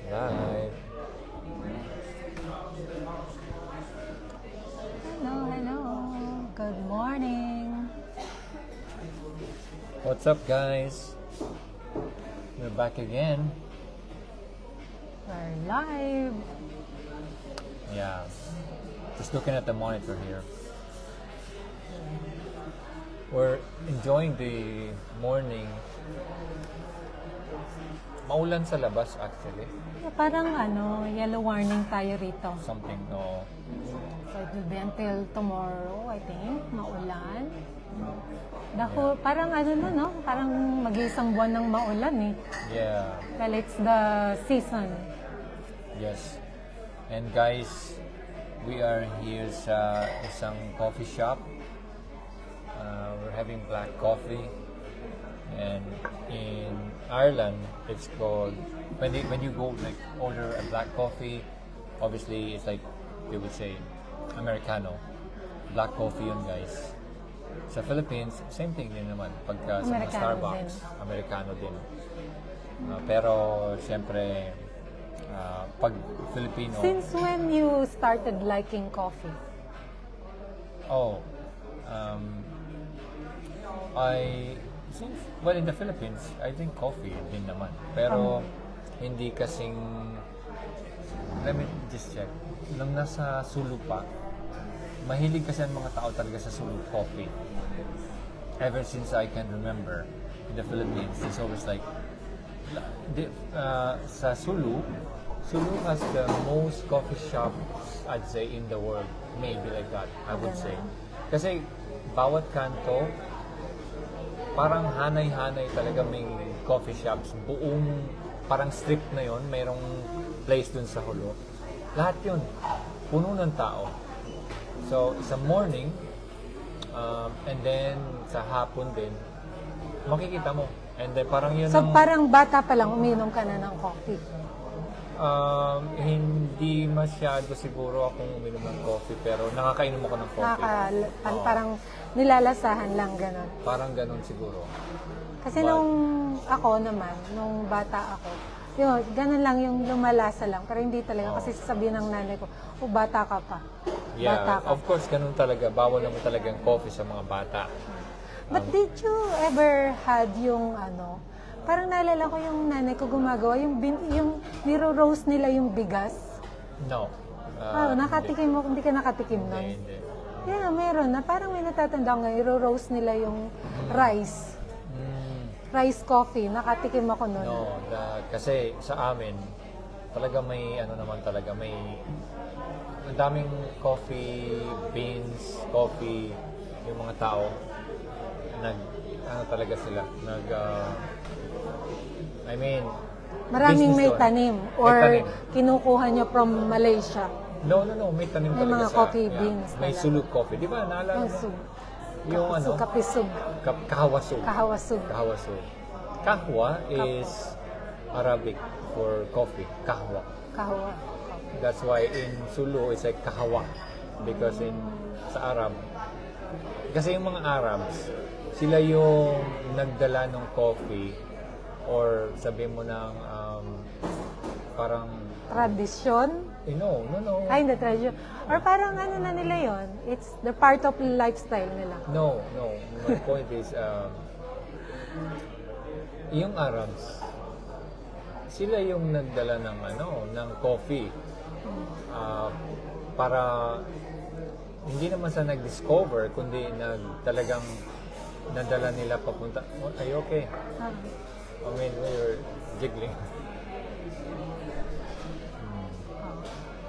Live. Hello. Good morning. What's up, guys? We're back again. We're live. Yeah. Just looking at the monitor here. We're enjoying the morning. Maulan sa labas, actually. Parang yellow warning tayo rito. Something, no. So it will be until tomorrow, I think, maulan. Parang parang mag-iisang buwan ng maulan eh. Yeah. Well, it's the season. Yes. And guys, we are here sa isang coffee shop. We're having black coffee. And in Ireland, it's called, when you go like order a black coffee, obviously it's like they would say Americano. Black coffee yun, guys. Sa Philippines, same thing din naman. Pagka sa mga Americano Starbucks, din. Americano din. Pero siyempre, pag Filipino, Since when you started liking coffee? in the Philippines, I drink coffee din naman. Pero hindi kasing, let me just check. Nung nasa Sulu pa, mahilig kasi ang mga tao talaga sa Sulu coffee. Ever since I can remember, in the Philippines, it's always like, sa Sulu has the most coffee shops, I'd say, in the world. Maybe like that, I would say. Kasi bawat kanto, parang hanay-hanay talaga may coffee shops. Buong, parang strip na yon, mayroong place dun sa hulo. Lahat yun, puno ng tao. So, sa morning, and then sa hapon din, makikita mo. And then parang yun So parang bata pa lang uminom ka na ng coffee. Hindi masyado siguro akong uminom ng coffee, pero nakakainom ako ng coffee. Parang nilalasahan lang ganon. Parang ganon siguro. Kasi nung ako naman, nung bata ako, yun, ganun lang yung lumalasa lang. Pero hindi talaga kasi sasabihin ng nanay ko, bata ka pa. Yeah, Bata ka. of course, ganun talaga. Bawal naman talaga ang coffee sa mga bata. But did you ever had yung parang naalala ko yung nanay ko gumagawa, yung niro-roast nila yung bigas. No. Nakatikim mo, hindi ka nakatikim nun? Hindi. Yeah, meron na. Parang may natatanda ko ngayon, niro-roast nila yung rice. Rice coffee, nakatikim ako nun. No, kasi sa amin, talaga may, naman talaga, may ang daming coffee beans, coffee, yung mga tao, talaga sila, Maraming business may doon. tanim or May tanim. kinukuha nyo from Malaysia. No, may tanim May talaga mga coffee beans May talaga. suluk coffee. Di ba, naalala mo? Yung Kapisug. kahawasug. Kahawasug. Kahawasug. Kahwa is Arabic for coffee. Kahwa. Kahwa. That's why in Sulu, it's like kahawa. Because sa Arab, kasi yung mga Arabs, sila yung nagdala ng coffee or sabihin mo ng parang Tradisyon? no. Ay, hindi tradisyon. Or parang na nila yon. It's the part of lifestyle nila. No. My point is, yung Arabs, sila yung nagdala ng coffee. Para hindi naman sa nag-discover, kundi talagang nadala nila papunta. Are you okay? I mean, you're jiggling.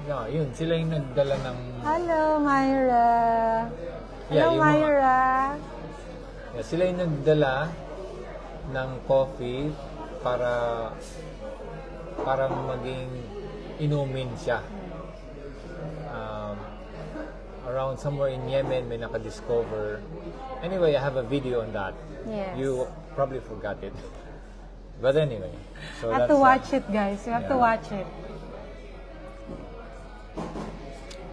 Yeah, yun. Sila yung nagdala ng... Hello, Myra. Yeah, Hello, yung mga- Myra. Yeah, sila yung nagdala ng coffee para maging inumin siya. Around somewhere in Yemen, may naka-discover. Anyway, I have a video on that. Yes. You probably forgot it. But anyway. So You have to watch it, guys. You have to watch it.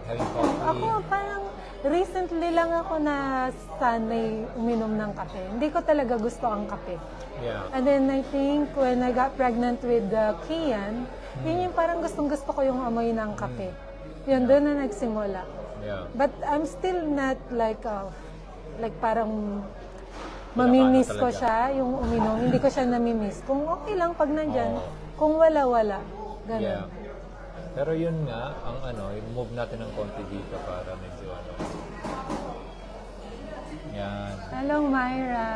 Having coffee. Ako, parang recently lang ako na sanay uminom ng kape. Hindi ko talaga gusto ang kape. Yeah. And then I think when I got pregnant with Kian, Yun yung parang gustong-gusto ko yung amoy ng kape. Yun, doon na nagsimula. Yeah. But I'm still not like parang Wala ka mamimiss na ko talaga. siya, yung uminom. Hindi ko siya namimiss. Kung okay lang pag nandyan, Oo. kung wala. Ganun. Yeah. Pero yun nga, ang yung move natin ng konti dito para medyo Yan. Hello, Myra.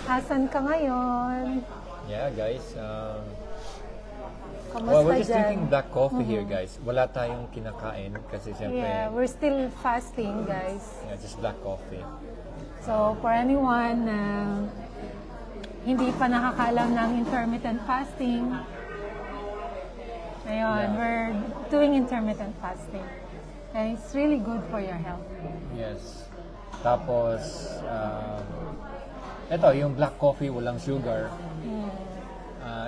Hasan ka ngayon? Yeah, guys. Kamusta We're just dyan? drinking black coffee here, guys. Wala tayong kinakain kasi siyempre, Yeah, we're still fasting, guys. just black coffee. So, for anyone na hindi pa nakakaalam ng intermittent fasting, ayun, Yeah. we're doing intermittent fasting. And it's really good for your health. Yes. Tapos, ito, yung black coffee, walang sugar.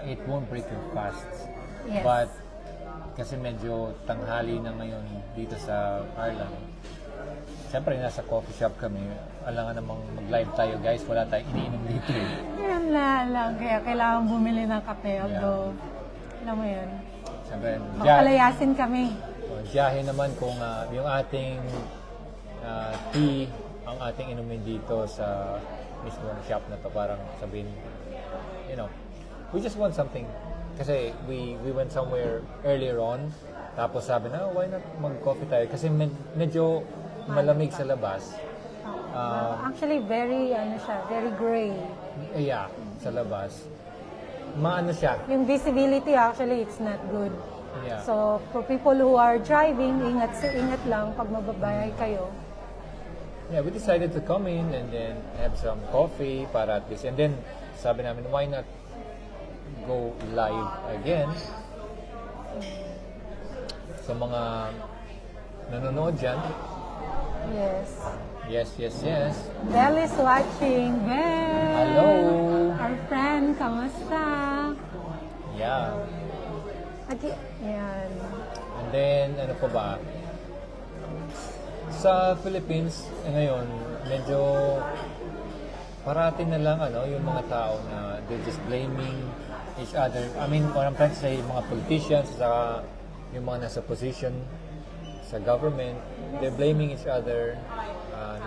It won't break your fast. Yes. But, kasi medyo tanghali na ngayon dito sa Ireland. Siyempre, nasa coffee shop kami. Alangan namang mag-live tayo, guys. Wala tayong iniinom dito eh. Yun lang, kaya kailangan bumili ng kape. Although, alam mo yun, Siyempre, magpalayasin kami. Diyahin naman kung yung ating tea, ang ating inumin dito sa mismong shop na to, parang sabihin, we just want something. Kasi we went somewhere earlier on, tapos sabi na, why not mag-coffee tayo? Kasi medyo malamig sa labas. Actually, very gray. Yeah, sa labas. Maano siya. Yung visibility, actually, it's not good. Yeah. So, for people who are driving, ingat lang pag mababayay kayo. Yeah, we decided to come in and then have some coffee para at least. And then, sabi namin, why not go live again? Sa mga nanonood dyan. Yes. Yes. Belle is watching. Belle! Hello! Our friend, kamusta? Yeah. Yan. And then, ano pa ba? Sa Philippines, ngayon, medyo parati na lang yung mga tao na they're just blaming each other. I mean, what I'm trying to say, mga politicians, saka yung mga nasa position sa government, they're blaming each other.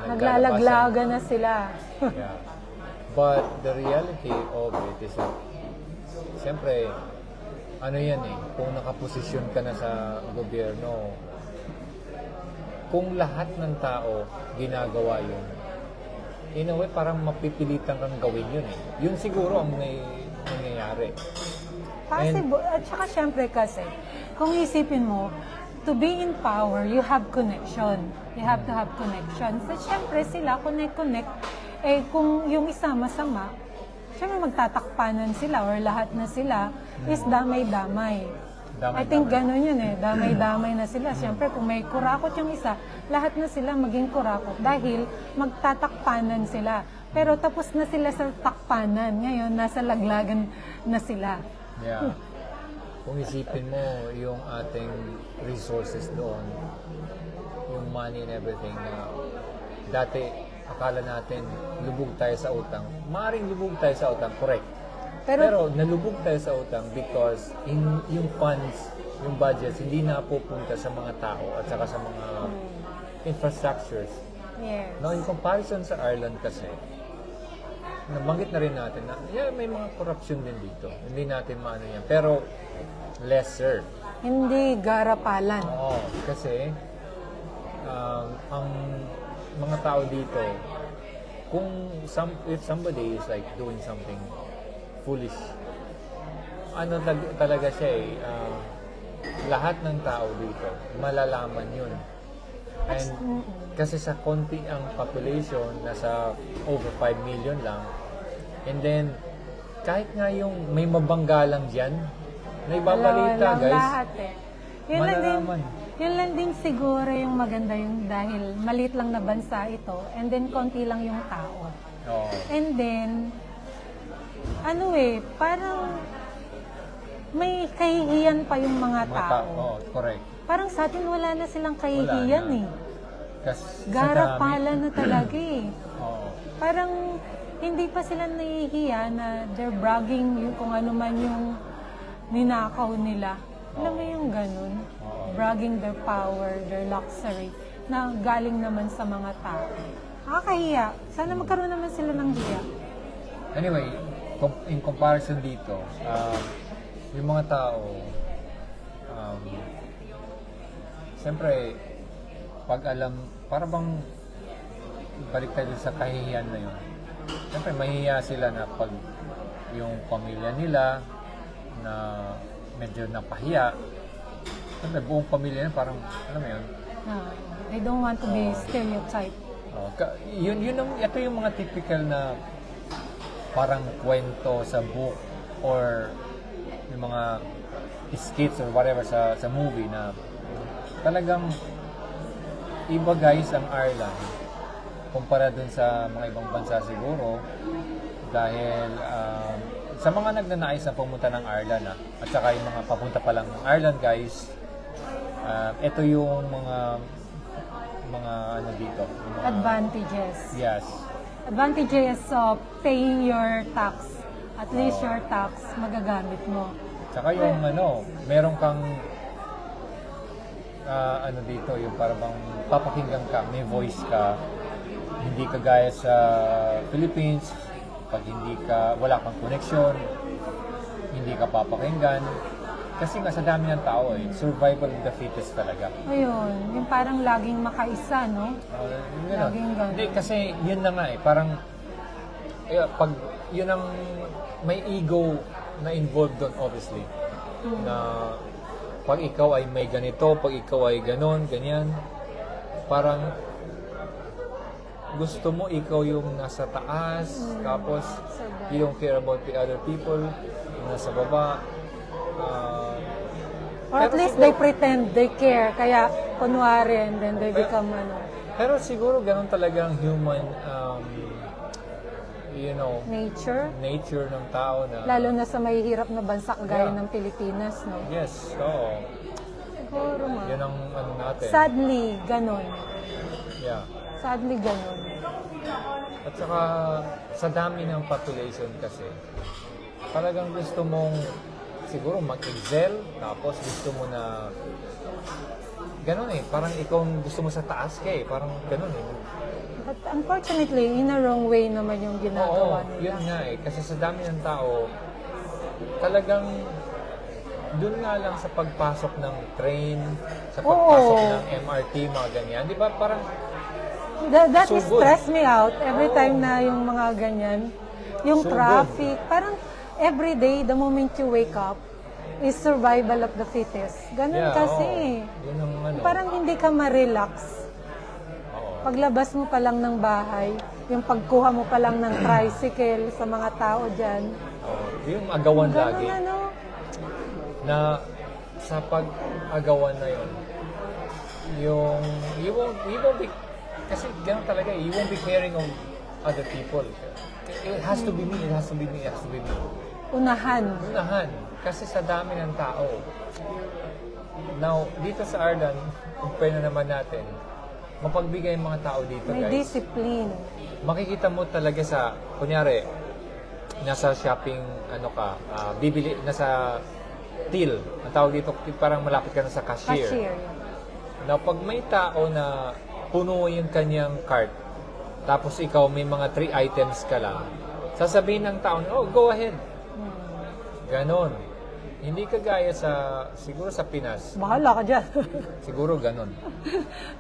Naglalaglaga na sila. Yeah. But the reality of it is that, siyempre, kung nakaposisyon ka na sa gobyerno, kung lahat ng tao ginagawa yun, in a way, parang mapipilitan kang gawin yun eh. Yun siguro ang nangyayari. Possible. At saka syempre kasi, kung isipin mo, to be in power, you have connection. You have to have connection. So, syempre sila, connect. Eh, kung yung isa masama, syempre magtatakpanan sila or lahat na sila is damay-damay. I think gano'n yun eh. Damay-damay na sila. Syempre, kung may kurakot yung isa, lahat na sila maging kurakot dahil magtatakpanan sila. Pero tapos na sila sa takpanan. Ngayon, nasa laglagan na sila. Yeah. Kung isipin mo yung ating resources doon, yung money and everything, dati akala natin lubog tayo sa utang. Maaaring lubog tayo sa utang, correct. Pero nalubog tayo sa utang because yung funds, yung budgets, hindi na pupunta sa mga tao at saka sa mga infrastructures. Yes. Now, in comparison sa Ireland kasi, nabanggit na rin natin na may mga corruption din dito. Hindi natin maano yan. Pero, lesser. Hindi garapalan. Oo. Kasi, ang mga tao dito, if somebody is like doing something foolish, talaga siya lahat ng tao dito, malalaman yun. And kasi sa konti ang population, nasa over 5 million lang. And then, kahit nga yung may mabangga lang dyan, may babalita, guys. Lahat eh. Malalaman. Yun lang din siguro yung maganda yung dahil maliit lang na bansa ito and then konti lang yung tao. Oo. And then, parang may kahihiyan pa yung mga tao. Oo, correct. Parang sa atin wala na silang kahihiyan Wala na. eh. Kasi Garapalan na talaga eh. Oo. Parang hindi pa sila nahihiya na they're bragging yung kung ano man yung ninakaw nila. Alam mo yung ganun? Oo. Bragging their power, their luxury, na galing naman sa mga tao. Nakakahiya. Sana magkaroon naman sila ng hiya. Anyway, in comparison dito, yung mga tao, siyempre, pag alam, para bang balik tayo sa kahihiyan na yun. Siyempre, mahihiya sila na pag yung pamilya nila na medyo napahiya, siyempre, buong pamilya na parang, alam mo yun, They don't want to be stereotyped. ito yung mga typical na parang kwento sa book or yung mga skits or whatever sa movie na talagang iba guys ang Ireland kumpara dun sa mga ibang bansa siguro dahil sa mga nagnanais na pumunta ng Ireland at saka yung mga papunta pa lang ng Ireland guys, ito yung mga ano dito yung mga, Advantages. yes, Advantages of paying your tax. At least your tax magagamit mo. saka yung meron kang ano dito, yung parang bang papakinggan ka, may voice ka, hindi ka gaya sa Philippines, pag wala kang connection, hindi ka papakinggan. Kasi nga sa dami ng tao survival of the fittest talaga. Ayun, yung parang laging makaisa, no? Yung ganun. Laging ganun. Hindi, kasi yun na nga parang, pag yun ang, may ego na involved doon obviously. Na pag ikaw ay may ganito, pag ikaw ay ganon, ganyan, parang gusto mo ikaw yung nasa taas, tapos you don't care about the other people, yung nasa baba. Or at least they pretend they care, kaya kunwari and then they become Pero siguro ganun talagang human, nature ng tao na... Lalo na sa mahihirap na bansa kagaya ng Pilipinas, no? Yes, oo. Siguro nga. Yun ang natin. Sadly, ganun. Yeah. Sadly, ganun. At saka, sa dami ng population kasi, talagang gusto mong siguro mag-excel, tapos gusto mo na ganun parang ikaw gusto mo sa taas ka parang ganun But unfortunately, in a wrong way naman yung ginagawa Oo, nila. yun nga kasi sa dami ng tao, talagang dun nga lang sa pagpasok ng train, sa pagpasok ng MRT, mga ganyan, di ba parang That so stress me out every time na yung mga ganyan. Yung So traffic, parang every day, the moment you wake up, is survival of the fittest. Ganun kasi. Yun ang Parang hindi ka ma-relax. Oo. Paglabas mo pa lang ng bahay, yung pagkuha mo pa lang ng tricycle sa mga tao dyan. Oo. Yung agawan lagi. Ganun Na sa pag-agawan na yun, yung you won't be, kasi ganun talaga you won't be caring of other people. It has to be me, it has to be me, it has to be me. Unahan. Kasi sa dami ng tao. Now, dito sa Ireland, compare na naman natin, mapagbigay yung mga tao dito, May guys. discipline. Makikita mo talaga sa, kunyari, nasa shopping, bibili, nasa till. Ang tawag dito, parang malapit ka na sa cashier. Cashier. Now, pag may tao na puno yung kanyang cart, tapos ikaw may mga 3 items ka lang, sasabihin ng tao, oh, go ahead. Ganon. Hindi kagaya siguro sa Pinas. Bahala ka dyan. Siguro ganon.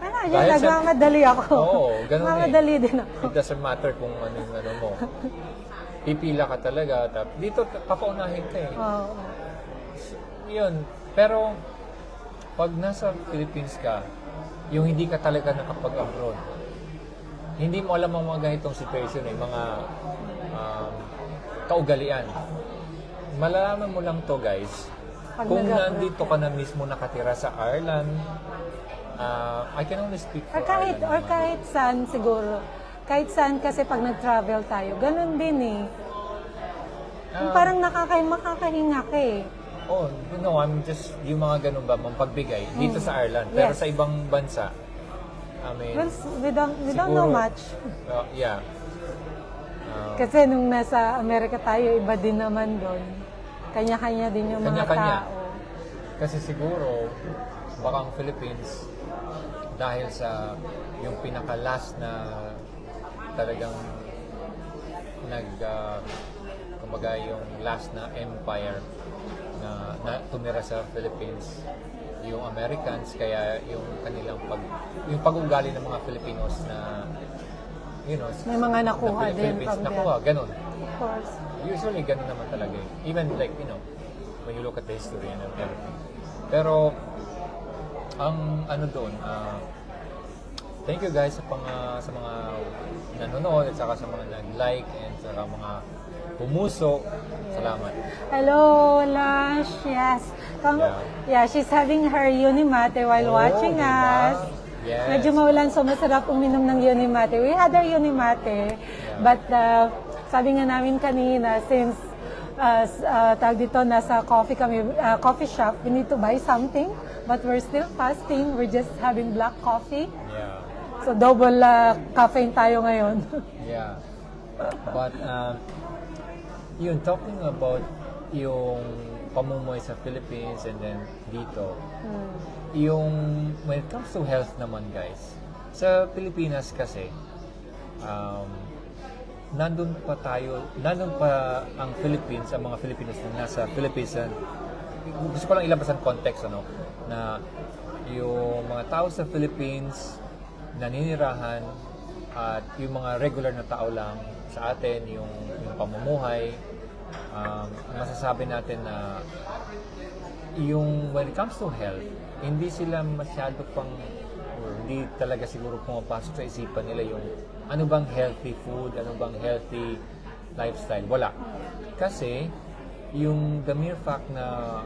Dahil nagmamadali ako. Oo, ganon Nagmamadali din ako. It doesn't matter kung ano mo. Pipila ka talaga. Dito, papaunahin ka Oo. Yun. Pero, pag nasa Philippines ka, yung hindi ka talaga nakapag-abroad, hindi mo alam ang mga ganitong situation mga kaugalian. Malalaman mo lang to guys kung nandito ka na mismo nakatira sa Ireland. I can only speak for Ireland. Kahit saan siguro. Kahit saan kasi pag nag-travel tayo, ganun din yung parang makakahinga ka Oh, I'm just yung mga ganun ba, pagbigay dito sa Ireland. Pero sa ibang bansa, I mean, well, we don't know much. Yeah. Kasi nung nasa Amerika tayo, iba din naman doon. Kanya-kanya din yung mga Kanya-kanya. tao. Kasi siguro, baka ang Philippines, dahil sa yung pinaka-last na talagang kumbaga yung last na empire na tumira sa Philippines, yung Americans, kaya yung kanilang yung pag-ugali ng mga Filipinos na, you know, May mga nakuha na din Philippines, from nakuha, ganun. Of course. Usually, ganun naman talaga eh. Even like, you know, when you look at the history and everything. Pero, ang ano doon, thank you guys sa mga nanonood at saka sa mga nag-like and saka mga pumuso. Salamat. Hello, Lash. Yes. Yeah, she's having her Unimate while watching diba? us. Yes. Medyo maulan, so masarap uminom ng Unimate. We had our Unimate, but sabi nga namin kanina, since tawag dito, nasa coffee shop, we need to buy something, but we're still fasting. We're just having black coffee. Yeah. So double caffeine tayo ngayon. Yeah. But, yun, talking about yung pamumuhay sa Philippines and then dito, yung when it comes to health naman guys, sa Pilipinas kasi, nandun pa ang Philippines, ang mga Filipinos na nasa Philippines, gusto ko lang ilabas ang context, ano, na yung mga tao sa Philippines, naninirahan, at yung mga regular na tao lang sa atin, yung pamumuhay, masasabi natin na yung when it comes to health, hindi sila masyado hindi talaga siguro pumapasok sa isipan nila yung ano bang healthy food, ano bang healthy lifestyle. Wala. Kasi yung the mere fact na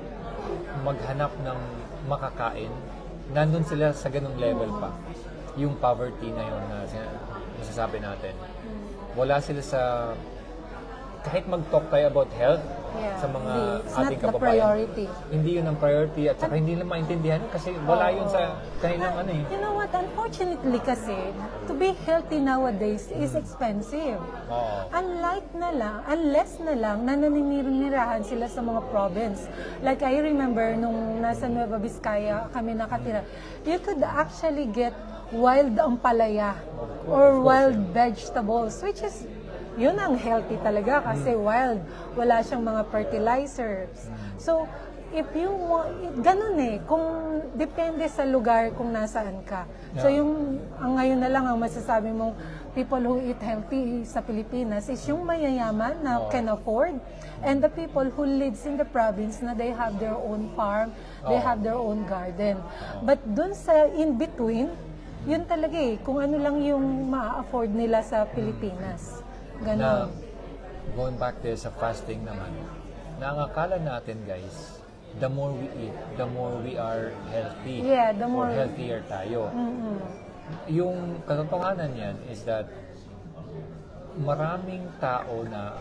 maghanap ng makakain, nandun sila sa ganung level pa. Yung poverty na yun na masasabi natin. Wala sila sa kahit mag-talk tayo about health sa mga ating kababayan. Hindi yun ang priority at saka hindi nila maintindihan kasi wala yun sa kanilang ano eh. You know what? Unfortunately kasi, to be healthy nowadays is expensive. Unless na lang na naninirahan sila sa mga province. Like I remember nung nasa Nueva Vizcaya kami nakatira, you could actually get wild ampalaya or wild vegetables, which is yun ang healthy talaga kasi wild. Wala siyang mga fertilizers. So, if you want, ganun eh, kung depende sa lugar kung nasaan ka. So, ang ngayon na lang ang masasabi mong people who eat healthy sa Pilipinas is yung mayayaman na can afford and the people who lives in the province na they have their own farm, they have their own garden. But dun sa in-between, yun talaga eh, kung ano lang yung ma-afford nila sa Pilipinas. Ganon. Na, going back to sa fasting naman, na ang akala natin guys, the more we eat, the more we are healthy. Yeah, the more... Or healthier tayo. Yung katotohanan yan is that maraming tao na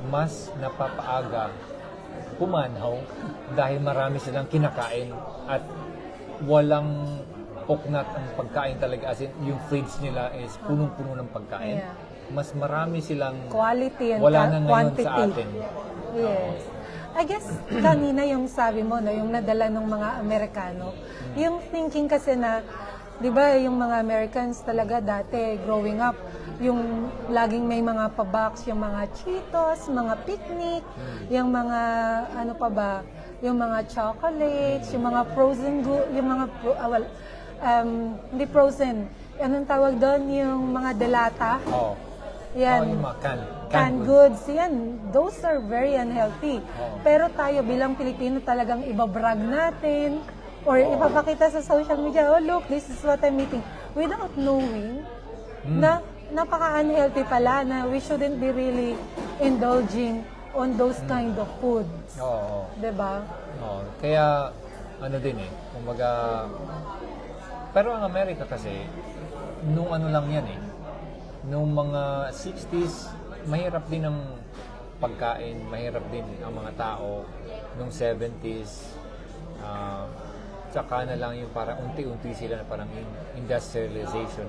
mas napapaaga pumanaw dahil marami silang kinakain at walang puknat ang pagkain talaga, as in yung fridge nila is punong-puno ng pagkain. Yeah. Mas marami silang quality and wala na ngayon quantity sa atin. Yes. I guess kanina yung sabi mo na yung nadala ng mga Amerikano, yung thinking kasi na 'di ba yung mga Americans talaga dati growing up, yung laging may mga pa-box, yung mga Cheetos, mga picnic, yung mga ano pa ba, yung mga chocolates, yung mga frozen yung mga hindi frozen. Anong tawag doon? Yung mga delata. Yan. Yung mga canned goods. Yan. Those are very unhealthy. Pero tayo bilang Pilipino talagang ibabrag natin or ipapakita sa social media, oh look, this is what I'm eating. Without knowing na napaka-unhealthy pala na we shouldn't be really indulging on those kind of foods. Diba? Kaya, ano din eh, kumbaga, pero ang Amerika kasi, nung ano lang yan eh, nung mga 60s, mahirap din ang pagkain, mahirap din ang mga tao. Nung 70s, tsaka na lang yung parang unti-unti sila na parang industrialization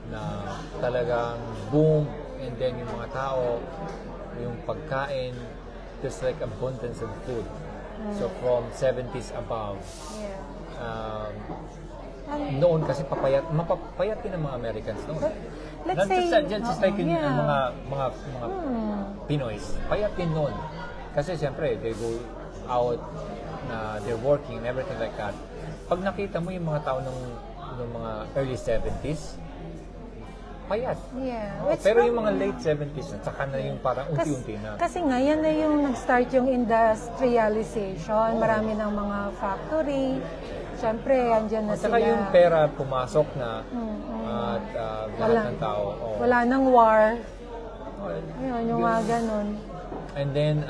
na talagang boom, and then yung mga tao, yung pagkain, there's like abundance of food. So from 70s above. Yeah. Um, noon kasi mapapayat din ang mga Americans noon. Let's Not say, just like in yeah. mga Pinoys, payat din noon. Kasi siyempre, they go out, they're working and everything like that. Pag nakita mo yung mga tao nung mga early 70s, payat. Yeah. Oh, It's pero from- yung mga late 70s, at saka na yung parang unti-unti na. Kasi nga, yan na yung nag-start yung industrialization. Marami ng mga factory. Siyempre, andyan na At saka sila. yung pera pumasok na at lahat ng tao. Oh. Wala nang war. Oh, Yun, yung mga ganun. And then,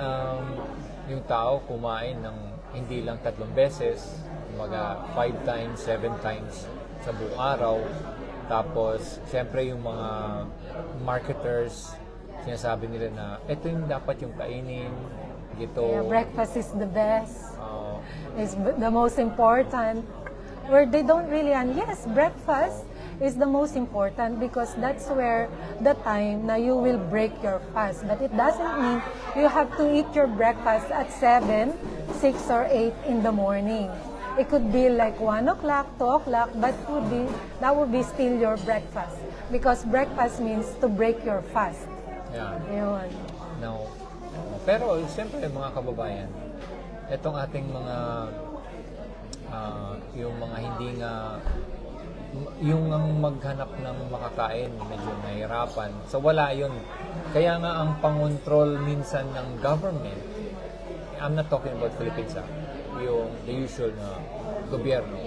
yung tao kumain ng hindi lang 3 beses, mga 5 times, 7 times sa buong araw. Tapos, siyempre yung mga marketers, sinasabi nila na, ito yung dapat yung kainin, ito. Yeah, breakfast is the best. Oh, Is the most important. Where they don't really, and yes, breakfast is the most important because that's where the time na you will break your fast. But it doesn't mean you have to eat your breakfast at 7, 6, or 8 in the morning. It could be like 1 o'clock, 2 o'clock, but that would be still your breakfast. Because breakfast means to break your fast. yeah. Yun. No. Pero, siyempre, mga kababayan, itong ating mga yung mga hindi nga yung ang maghanap ng makakain medyo nahirapan. So wala yun. Kaya nga ang pangontrol minsan ng government, I'm not talking about Philippines, yung the usual na gobyerno.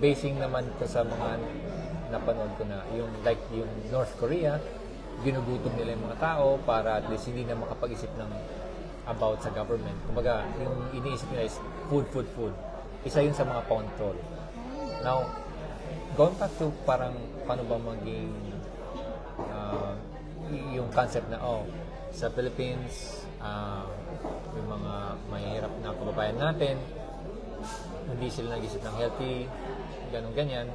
Basing naman ko sa mga napanood ko na yung like yung North Korea, ginugutom nila yung mga tao para at least hindi na makapag-isip ng about sa government. Kumbaga, yung iniisip nila is food. Isa yun sa mga control. Now, going back to parang paano ba maging yung concept na, sa Philippines, yung mga mahihirap na kababayan natin, hindi sila nag-isip ng healthy, ganyan,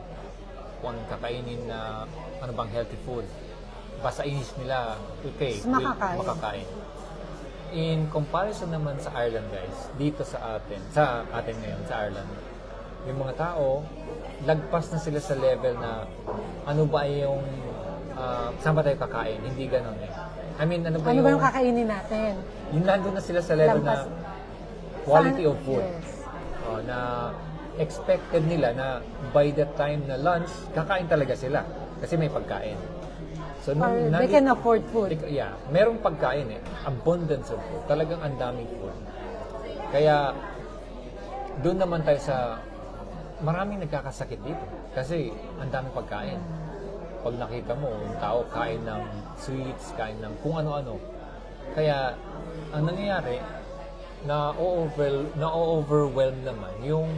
kung anong kakainin na, ano bang healthy food. Basta inis nila, okay, makakain. In comparison naman sa Ireland, guys, dito sa atin ngayon, sa Ireland, yung mga tao, lagpas na sila sa level na ano ba yung saan ba tayo kakain? Hindi ganun eh. I mean, ano ba yung kakainin natin? Yung nandun na sila sa level na quality of food. Yes. Na expected nila na by the time na lunch, kakain talaga sila. Kasi may pagkain. So, Or they can afford food. Yeah, merong pagkain eh. Abundance of food. Talagang ang daming food. Kaya, doon naman tayo sa maraming nagkakasakit dito. Kasi, ang daming pagkain. Pag nakita mo, yung tao kain ng sweets, kain ng kung ano-ano. Kaya, ang nangyayari, na-overwhelm naman yung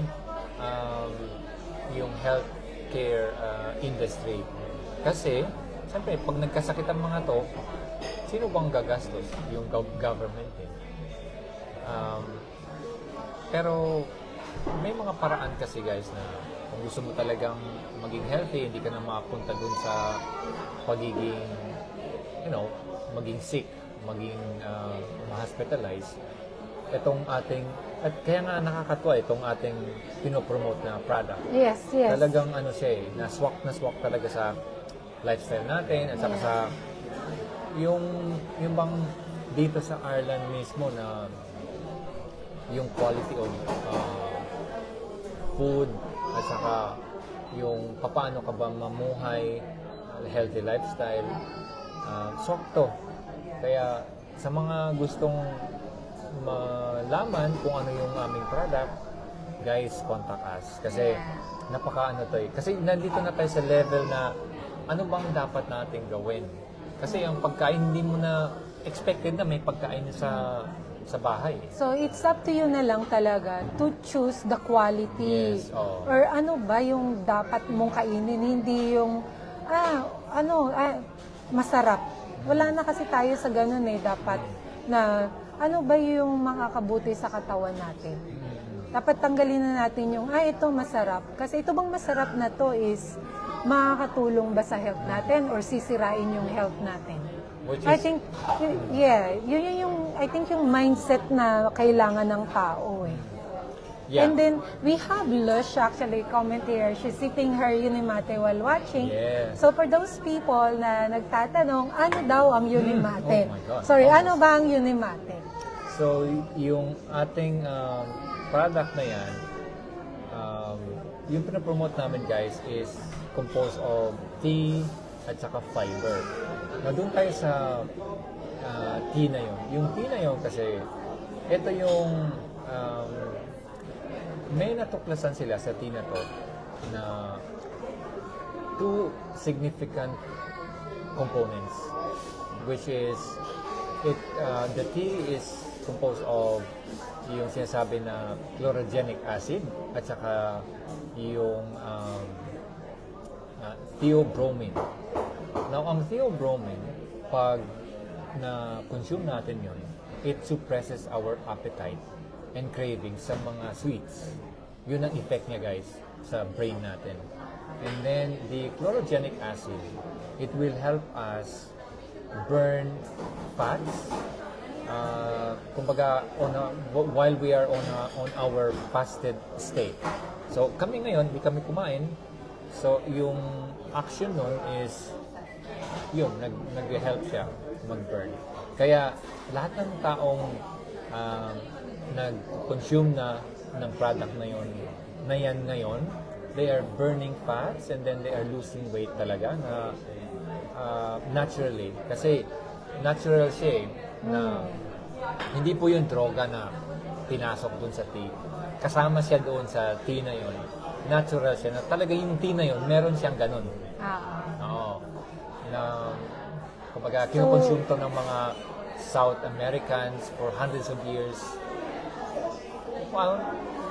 healthcare industry. Kasi, siyempre, pag nagkasakit ang mga to, sino bang gagastos? Yung government eh. Pero, may mga paraan kasi guys na kung gusto mo talagang maging healthy, hindi ka na mapunta dun sa pagiging, maging sick, maging ma-hospitalize. Itong ating, at kaya nga nakakatuwa itong ating pinopromote na product. Yes. Talagang siya eh, na swak talaga sa lifestyle natin at saka sa yung bang dito sa Ireland mismo na yung quality of food at saka yung paano ka ba mamuhay, healthy lifestyle, swak to. Kaya sa mga gustong malaman kung ano yung aming product, guys, contact us. Kasi napaka to eh. Kasi nandito na tayo sa level na ano bang dapat nating gawin? Kasi ang pagkain, hindi mo na expected na may pagkain sa bahay. So, it's up to you na lang talaga to choose the quality. Yes, oo. Or ano ba yung dapat mong kainin, hindi yung, masarap. Wala na kasi tayo sa ganun eh, dapat na, ano ba yung makakabuti sa katawan natin. Dapat tanggalin na natin yung, ito masarap. Kasi ito bang masarap na to is, makakatulong ba sa health natin or sisirain yung health natin? Which I is, think, yun yung I think yung mindset na kailangan ng tao eh. Yeah. And then, we have Lush actually comment here. She's sipping her Unimate while watching. Yes. So, for those people na nagtatanong, ano daw ang Unimate? Oh my God. Sorry, Almost. ano ba ang Unimate? So, yung ating product na yan, yung pinapromote namin guys is composed of tea at saka fiber. Na doon tayo sa tea na yun. Yung tea na yun kasi, ito yung may natuklasan sila sa tea na to na two significant components, which is the tea is composed of yung sinasabi na chlorogenic acid at saka yung theobromine. Now, ang theobromine, pag na-consume natin yun, it suppresses our appetite and cravings sa mga sweets. Yun ang effect niya guys sa brain natin. And then, the chlorogenic acid, it will help us burn fats, kumbaga while we are on our fasted state. So kami ngayon, di kami kumain. So yung action nun is yun, nag-help siya mag-burn. Kaya lahat ng taong nag-consume na ng product na yan ngayon, they are burning fats and then they are losing weight talaga na naturally. Kasi natural siya na hindi po yung droga na pinasok dun sa tea. Kasama siya doon sa tea na yun. Natural siya na talaga yung tea na yun, meron siyang ganun. Oo. Na, kumbaga, kinukonsume to ng mga South Americans for hundreds of years. Well,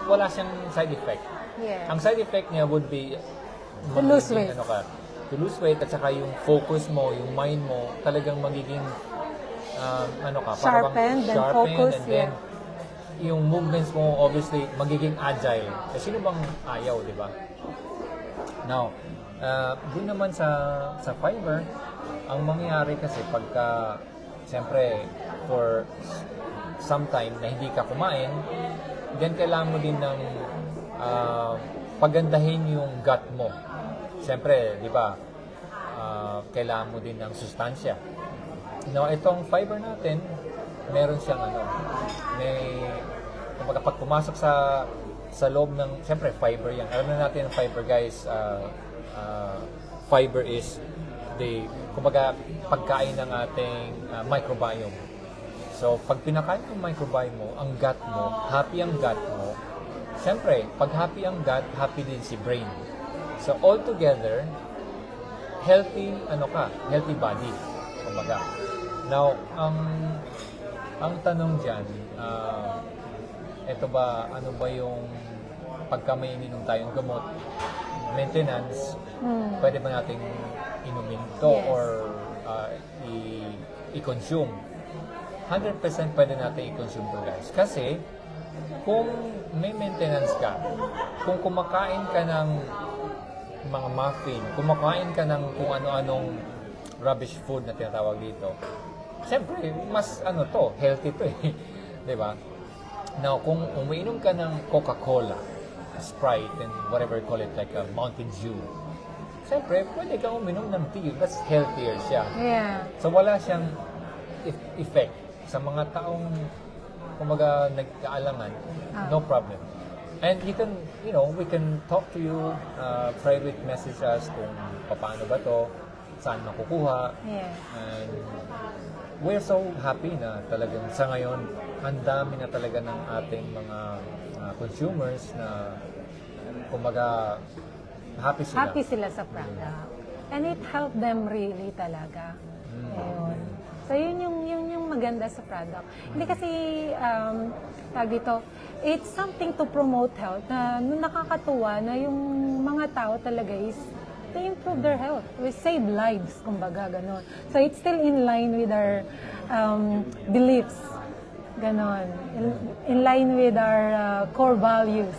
wala siyang side effect. Yeah. Ang side effect niya would be To lose weight. To lose weight at saka yung focus mo, yung mind mo, talagang magiging Sharpened and focus, and then yung movements mo obviously magiging agile. Eh, sino bang ayaw, di ba? Now, dun naman sa fiber, ang mangyayari kasi pagka, siyempre, for some time na hindi ka kumain, then kailangan mo din ng pagandahin yung gut mo. Siyempre, di ba, kailangan mo din ng sustansya. Now, itong fiber natin, meron siyang kumbaga pag pumasok sa loob ng, siyempre fiber yan. Alam na natin ang fiber guys, fiber is kumbaga pagkain ng ating microbiome. So, pag pinakain ng microbiome mo, ang gut mo, happy ang gut mo, siyempre, pag happy ang gut, happy din si brain. So, all together, healthy body. Kumbaga. Now, ang tanong dyan, ano ba yung pagka may ininom tayong gamot, maintenance, pwede ba nating inumin to or i-consume? 100% pwede natin i-consume to guys. Kasi, kung may maintenance ka, kung kumakain ka ng mga muffin, kumakain ka ng kung ano-anong rubbish food na tinatawag dito, siyempre, mas healthy to eh. Diba? Now, kung umiinom ka ng Coca-Cola, Sprite, and whatever you call it, like a Mountain Dew, siyempre, pwede kang uminom ng tea. That's healthier siya. Yeah. So, wala siyang effect. Sa mga taong, kumaga, nag-aalangan, no problem. And you can, we can talk to you, private message us kung paano ba to, saan makukuha. Yeah. And we're so happy na talagang sa ngayon, ang dami na talaga ng ating mga consumers na kumbaga happy sila. Happy sila sa product. And it helped them really talaga. Ayun. So yun yung maganda sa product. Hindi kasi tawag dito, it's something to promote health na nakakatuwa na yung mga tao talaga is to improve their health. We save lives, kumbaga, ganon. So it's still in line with our beliefs. Ganon. In line with our core values.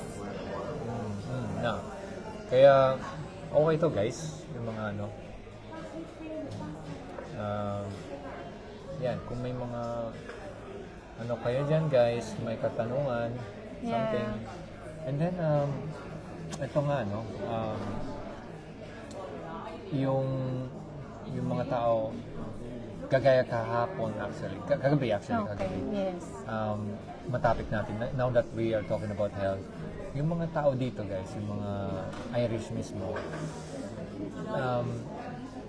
Kaya, okay to guys. Yung mga yan, kung may mga ano kayo dyan guys, may katanungan, Yeah. something. And then, ito nga, no, yung mga tao, kagaya kahapon actually, kagabi actually, Okay, kagabi. yes. Matapik natin, now that we are talking about health, yung mga tao dito guys, yung mga Irish mismo,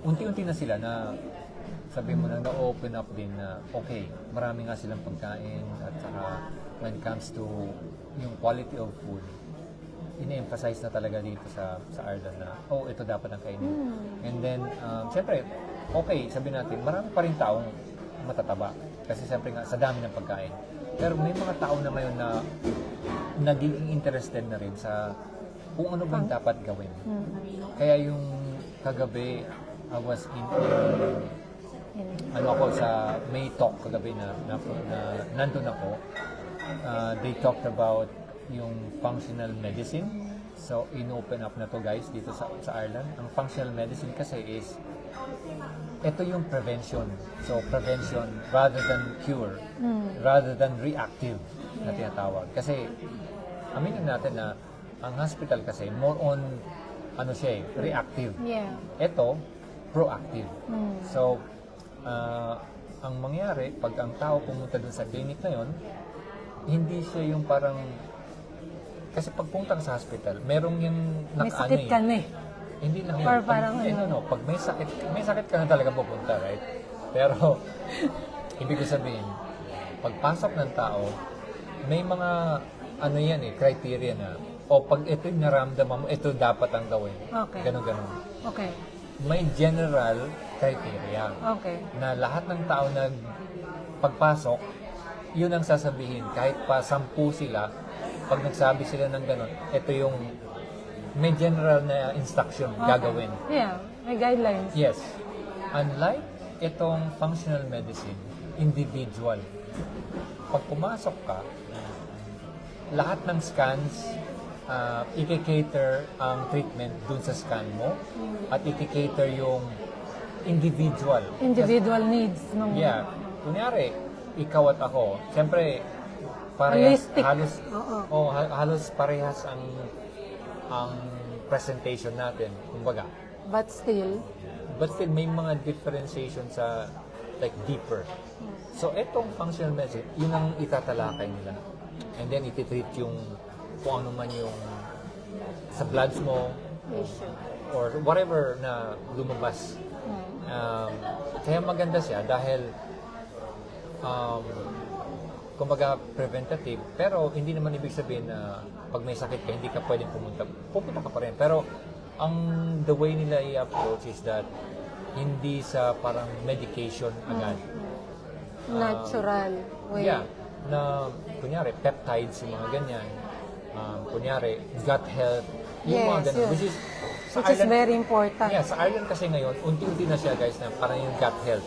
unti-unti na sila na sabi mo na na-open up din na okay, marami nga silang pagkain at saka when it comes to yung quality of food, ine-emphasize na talaga dito sa Ireland na ito dapat ang kainin. And then, syempre, okay, sabi natin, marami pa rin taong matataba kasi syempre nga sa dami ng pagkain. Pero may mga tao na ngayon na nagiging interested na rin sa kung ano ba yung dapat gawin. Kaya yung kagabi, I was sa may talk kagabi na nandun ako. They talked about yung functional medicine. So, in-open up na to guys dito sa Ireland. Ang functional medicine kasi is ito yung prevention. So, prevention rather than cure, rather than reactive na tinatawag. Kasi, aminin natin na ang hospital kasi more on reactive. Yeah. Ito, proactive. So, ang mangyari, pag ang tao pumunta dun sa clinic na yun, hindi siya yung parang, kasi pag pumunta ka sa hospital, merong yung May sakit ka na eh. Hindi lang Or yun. parang Pag may sakit ka na talaga pupunta, right? Pero, ibig ko sabihin, pagpasok ng tao, may mga, criteria na, pag ito yung naramdaman mo, ito dapat ang gawin. Okay. Ganon. Okay. May general criteria Okay. na lahat ng tao na pagpasok, yun ang sasabihin. Kahit pa 10 sila, pag nagsabi sila ng ganon, ito yung may general na instruction gagawin. Yeah, may guidelines. Yes. Unlike itong functional medicine, individual. Pag pumasok ka, lahat ng scans, i-cater ang treatment dun sa scan mo at i-cater yung individual. Individual needs. Yeah. Kunyari, ikaw at ako, siyempre, parehas, Holistic. halos parehas ang presentation natin, kumbaga. But still, may mga differentiation sa like deeper. So, etong functional medicine, yun ang itatalakay nila. And then, iti-treat yung kung ano man yung sa bloods mo or whatever na lumabas. Kaya maganda siya dahil kumbaga preventative, pero hindi naman ibig sabihin na pag may sakit ka, hindi ka pwedeng pupunta ka pa rin. Pero the way nila i-approach is that hindi sa parang medication agad. natural way. Yeah, na kunyari peptides, yung mga ganyan. Kunyari gut health, yung mga Yes, ganyan. yes. Which is Very important. Yeah, sa Ireland kasi ngayon, unti-unti na siya guys na parang yung gut health.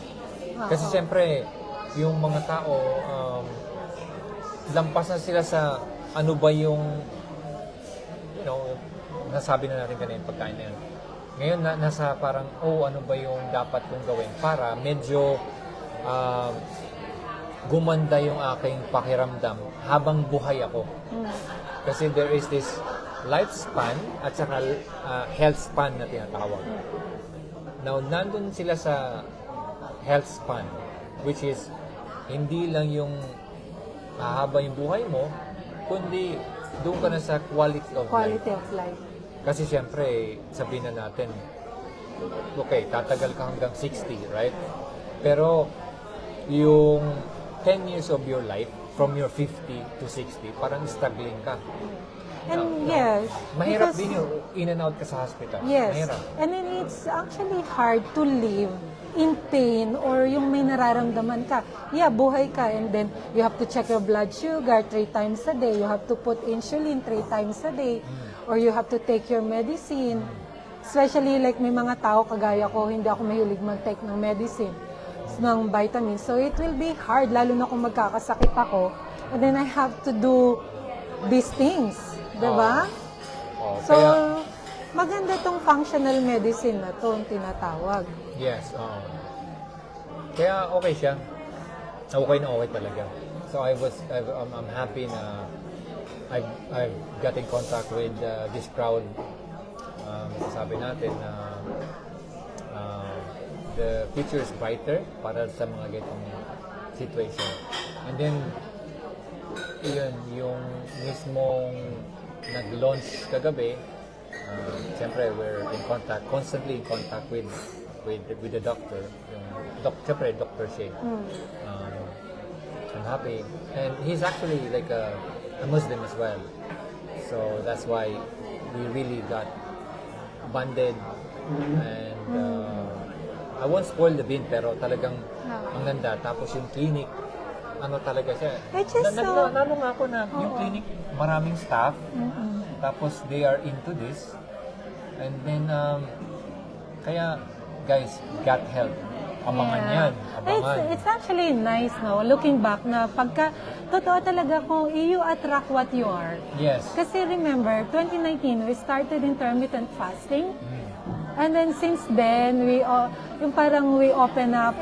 Kasi siyempre, yung mga tao, lampas na sila sa ano ba yung, nasabi na natin kanina yung pagkain na yun. Ngayon, nasa parang, ano ba yung dapat kong gawin para medyo gumanda yung aking pakiramdam habang buhay ako. Kasi there is this lifespan at saka health span na tinatawag. Now, nandun sila sa health span, which is hindi lang yung hahaba yung buhay mo, kundi doon ka na sa quality of life. Quality of life. Kasi siyempre, sabihin na natin, okay, tatagal ka hanggang 60, right? Pero yung 10 years of your life, from your 50 to 60, parang struggling ka. And yes, Mahirap because- din yung in and out ka sa hospital. Yes. Mahirap. And then it's actually hard to live in pain or yung may nararamdaman ka. Yeah, buhay ka and then you have to check your blood sugar 3 times a day. You have to put insulin 3 times a day. Or you have to take your medicine. Especially like may mga tao kagaya ko, hindi ako mahilig mag-take ng medicine, ng vitamins. So it will be hard, lalo na kung magkakasakit ako. And then I have to do these things. Diba? So, Kaya, maganda tong functional medicine na to, ang tinatawag. yes, Kaya okay siya. Okay na okay talaga. So I'm happy na I've got in contact with this crowd. Sabi natin na the future is brighter para sa mga ganitong situation. And then, yun, yung mismong nag-launch kagabi, siyempre we're in contact, constantly in contact with the doctor. Siyempre, Dr. Shea. I'm happy. And he's actually like a Muslim as well. So that's why we really got bonded. And I won't spoil the bean, pero talagang ang ganda. Tapos yung clinic, ano talaga siya. Nalo nga ako na yung clinic, maraming staff. Tapos they are into this. And then, kaya guys, gut health. Abangan yan. Abangan. It's actually nice, no? Looking back na pagka, totoo talaga kung you attract what you are. Yes. Kasi remember, 2019, we started intermittent fasting. And then since then, yung parang we open up,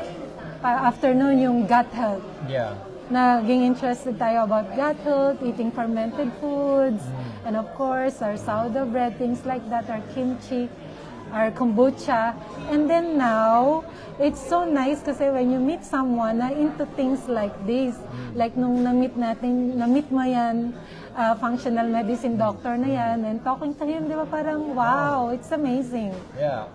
after noon, yung gut health. Yeah. Naging interested tayo about gut health, eating fermented foods, and of course, our sourdough bread, things like that, our kimchi, our kombucha. And then now, it's so nice kasi when you meet someone na into things like this, like nung na-meet mo yan, functional medicine doctor na yan, and talking to him, di ba parang, wow, it's amazing. Yeah,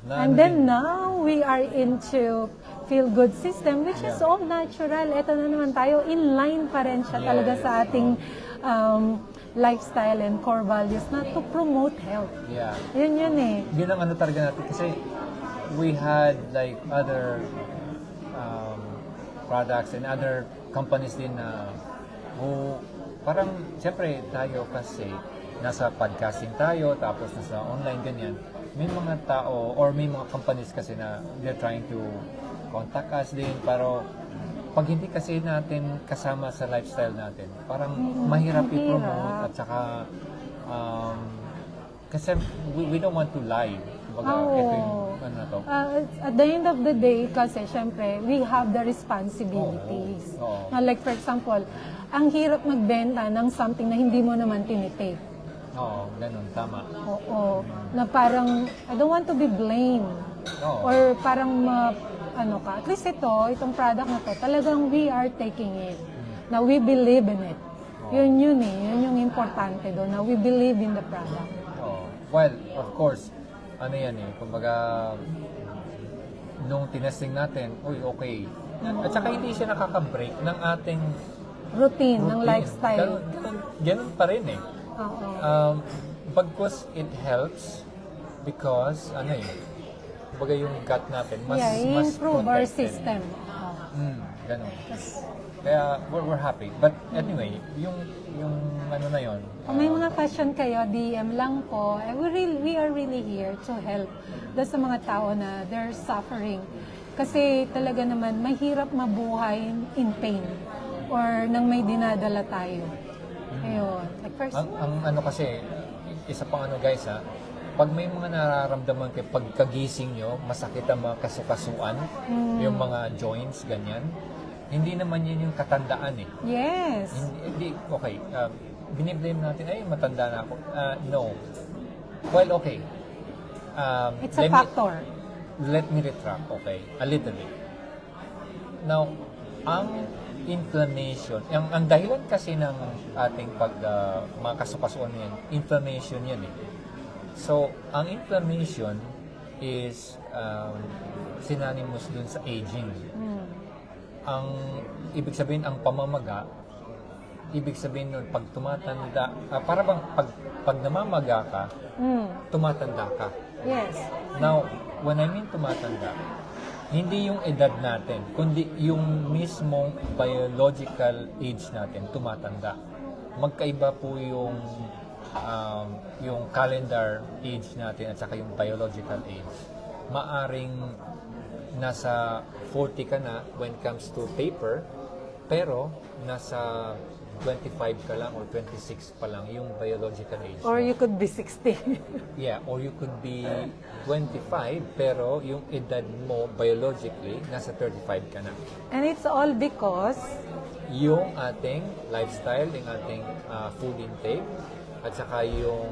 And then now, we are into feel-good system, which is all natural. Ito na naman tayo, in line pa rin siya talaga sa ating lifestyle and core values na to promote health. Yeah. Yun eh. Yun ang ano talaga natin kasi we had like other products and other companies din na who parang siyempre tayo kasi nasa podcasting tayo tapos nasa online ganyan. May mga tao or may mga companies kasi na they're trying to contact us din pero pag hindi kasi natin kasama sa lifestyle natin, parang mahirap i-promote at saka kasi we don't want to lie. Kumbaga, ito yung ano na to. At the end of the day, kasi syempre, we have the responsibilities. Like for example, ang hirap magbenta ng something na hindi mo naman tinitake. Oo, ganun, tama. Oo. Na parang, I don't want to be blamed. Or parang ano ka, at least itong product na to, talagang we are taking it. Na we believe in it. Yun yung importante doon, na we believe in the product. Well, of course, ano yan kumbaga, nung tinesting natin, okay. At saka hindi siya nakaka-break ng ating routine. Ng lifestyle. Ganun pa rin Oo. Bagkus it helps because, kumbaga yung gut natin, mas improve our protected. system. Ganun. Kaya we're happy. But anyway, yung ano na yun. Kung may mga question kayo, DM lang po. We are really here to help doon sa mga tao na they're suffering. Kasi talaga naman, mahirap mabuhay in pain or nang may dinadala tayo. Ayun. Like first, ang ano kasi, isa pang ano guys pag may mga nararamdaman kayo, pagkagising nyo, masakit ang mga kasukasuan, yung mga joints, ganyan, hindi naman yun yung katandaan Yes. Hindi, okay, biniblame natin, ay matanda na ako. No. Well, okay. It's a factor. Let me retract, okay, a little bit. Now, ang inflammation, ang dahilan kasi ng ating mga kasukasuan yan, inflammation yan So, ang inflammation is synonymous dun sa aging. Ang ibig sabihin, ang pamamaga, ibig sabihin nun, pag tumatanda, para bang pag namamaga ka, tumatanda ka. Yes. Now, when I mean tumatanda, hindi yung edad natin, kundi yung mismong biological age natin, tumatanda. Magkaiba po yung calendar age natin at saka yung biological age. Maaring nasa 40 ka na when it comes to paper, pero nasa 25 ka lang or 26 pa lang yung biological age. Or mo. you could be 60. Yeah, or you could be 25 pero yung edad mo biologically nasa 35 ka na. And it's all because Yung ating lifestyle, yung ating food intake, at saka yung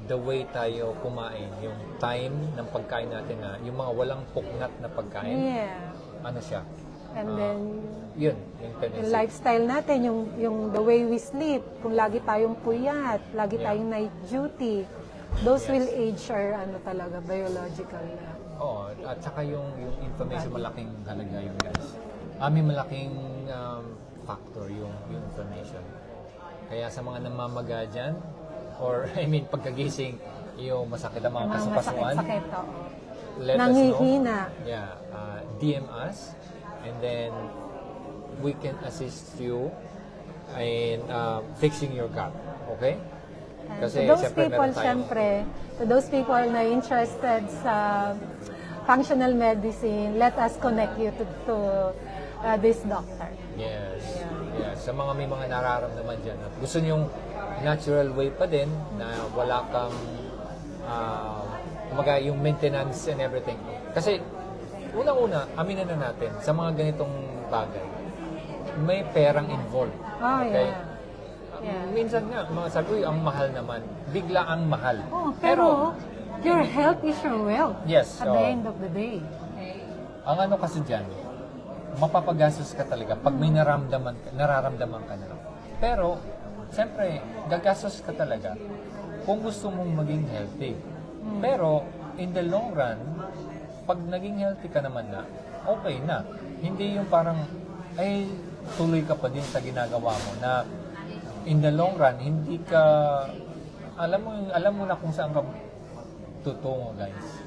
the way tayo kumain, yung time ng pagkain natin na yung mga walang puknat na pagkain, yeah. ano siya? And then Yun, yung yung tendency. lifestyle natin, yung the way we sleep, kung lagi tayong puyat, lagi Yeah. tayong night duty, those Yes. will age our ano talaga biological. Oo, at saka yung information, malaking halaga yun, guys. May malaking factor yung information. Kaya sa mga namamaga dyan, or I mean, pagkagising, yung masakit ang mga kasukasuan, Masakit, oo. let us know. Nangihina. Yeah, DM us, and then we can assist you in fixing your gut. Okay? And to those syempre, people, meron tayong- syempre, to those people na interested sa functional medicine, let us connect you to this doctor. Yes. Yes. Sa mga may mga nararamdaman dyan at gusto nyong natural way pa din na wala kang kumaga yung maintenance and everything. Kasi unang-una, aminin na natin sa mga ganitong bagay, may perang involved. Oh, Okay? Yeah. Minsan nga, mga sabi, ang mahal naman. Bigla ang mahal. Oh, pero your health is your wealth Yes, at the oo. end of the day. Ang ano kasi dyan, mapapagastos ka talaga pag may nararamdaman ka na. Pero, siyempre, gagastos ka talaga kung gusto mong maging healthy. Pero, in the long run, pag naging healthy ka naman na, okay na. Hindi yung parang, ay, tuloy ka pa din sa ginagawa mo na in the long run, hindi ka, alam mo na kung saan ka tutungo, guys.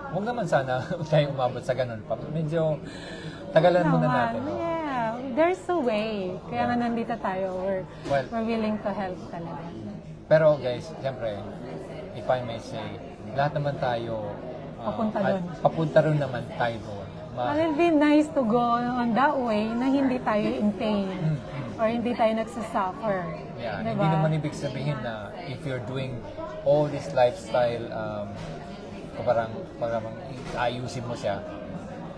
Huwag naman sana tayo umabot sa ganun pa. Medyo tagalan muna natin. No? Yeah, there's a way. Kaya nga nandito tayo. Well, We're willing to help talaga. pero guys, siyempre, if I may say, lahat naman tayo Papunta at doon. papunta rin naman tayo doon. Well, it'll be nice to go on that way na hindi tayo in pain or hindi tayo nagsasuffer. Yeah, Diba? hindi naman ibig sabihin na if you're doing all this lifestyle, parang ayusin mo siya,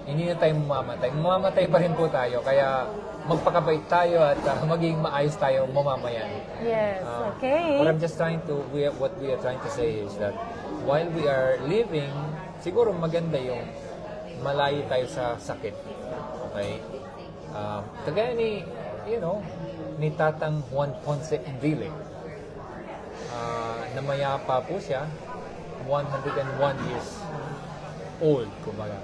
hindi na tayo mamamatay. Mamamatay pa rin po tayo, kaya magpakabait tayo at maging maayos tayo mamamayan. Yes, okay. What I'm just trying to, what we are trying to say is that while we are living, siguro maganda yung malayo tayo sa sakit. Okay? Kagaya ni, ni Tatang Juan Ponce Enrile. Namayapa po siya, 101 years old, kumbaga.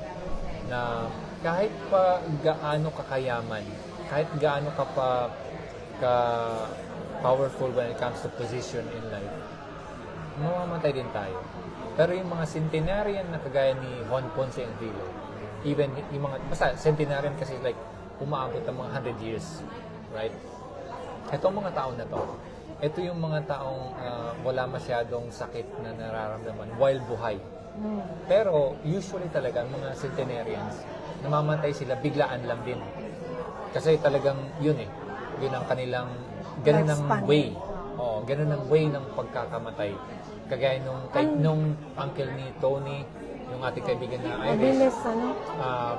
Na kahit pa gaano kakayaman, kahit gaano ka pa powerful when it comes to position in life, mamamatay din tayo. Pero yung mga centenarian na kagaya ni Juan Ponce Enrile, even yung mga, basta centenarian kasi like, umaabot ng mga 100 years, right? Itong mga tao na to, ito yung mga taong wala masyadong sakit na nararamdaman while buhay. Pero usually talaga, mga centenarians, namamatay sila, biglaan lang din. Kasi talagang yun yun ang kanilang, ganun ang Lifespan. way. Ganun ang way ng pagkakamatay. Kagaya nung uncle ni Tony, yung ating kaibigan na Iris, Mabilis,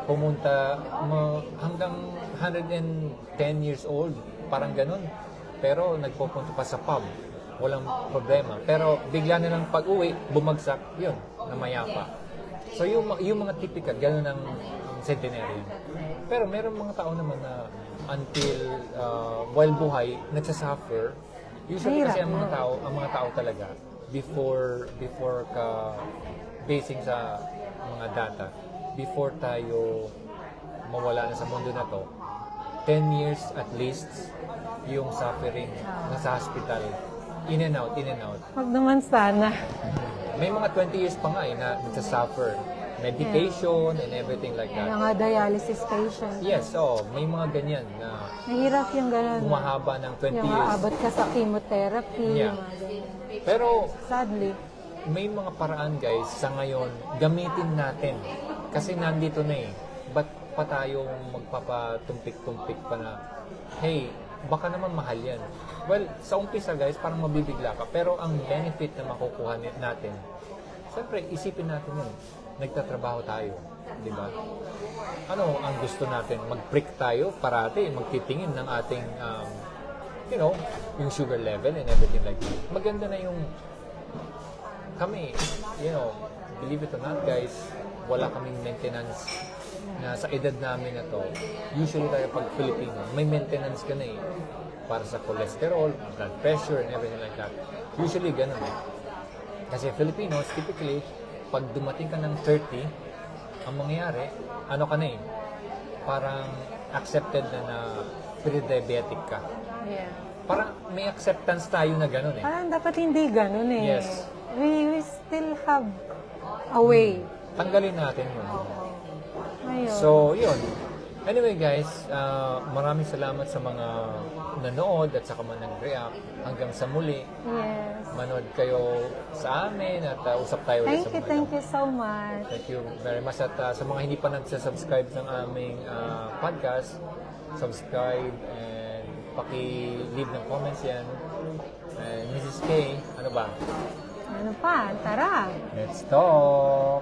pumunta hanggang 110 years old, parang ganun. Pero nagpupunta pa sa pub, walang problema. Pero bigla na lang pag-uwi, bumagsak, yun, namayapa. So yung mga typical, ganun ang centenarian. Pero meron mga tao naman na until while buhay, nagsasuffer. Usually kasi ang mga tao talaga, before ka basing sa mga data, before tayo mawala na sa mundo na to, 10 years at least yung suffering nasa hospital, in and out. Wag naman sana. May mga 20 years pa nga na nagsasuffer. Medication and everything like that. Mga dialysis patient. Yes, may mga ganyan na Mahirap yung gano'n. humahaba ng 20 Yung years. aabot ka sa chemotherapy. Yeah. Mga ganyan. Pero Sadly. may mga paraan guys sa ngayon, gamitin natin. Kasi nandito na Ba't pa tayong magpapatumpik-tumpik pa na, hey, baka naman mahal yan. Well, sa umpisa guys, parang mabibigla ka. Pero ang benefit na makukuha natin, siyempre, isipin natin yun. Nagtatrabaho tayo, di ba? Ano ang gusto natin? Mag-prick tayo parati, magtitingin ng ating, yung sugar level and everything like that. Maganda na yung kami, believe it or not guys, wala kaming maintenance na sa edad namin na to. Usually tayo pag Filipino, may maintenance ka na eh. Para sa cholesterol, blood pressure, and everything like that. Usually ganun eh. Kasi Filipinos, typically, pag dumating ka ng 30, ang mangyayari, ano ka na eh, parang accepted na pre-diabetic ka. Yeah. Parang may acceptance tayo na ganun eh. Parang dapat hindi ganun eh. Yes. We still have a way. Tanggalin natin yun. Ayun. So, yun. Anyway guys, maraming salamat sa mga nanood at saka mga nag-react. Hanggang sa muli, Yes. manood kayo sa amin at usap tayo ulit sa mga Thank you so much. Thank you very much. At sa mga hindi pa nagsasubscribe ng aming podcast, subscribe and paki-leave ng comments yan. And Mrs. K, ano ba? Ano pa? Tara! Let's talk!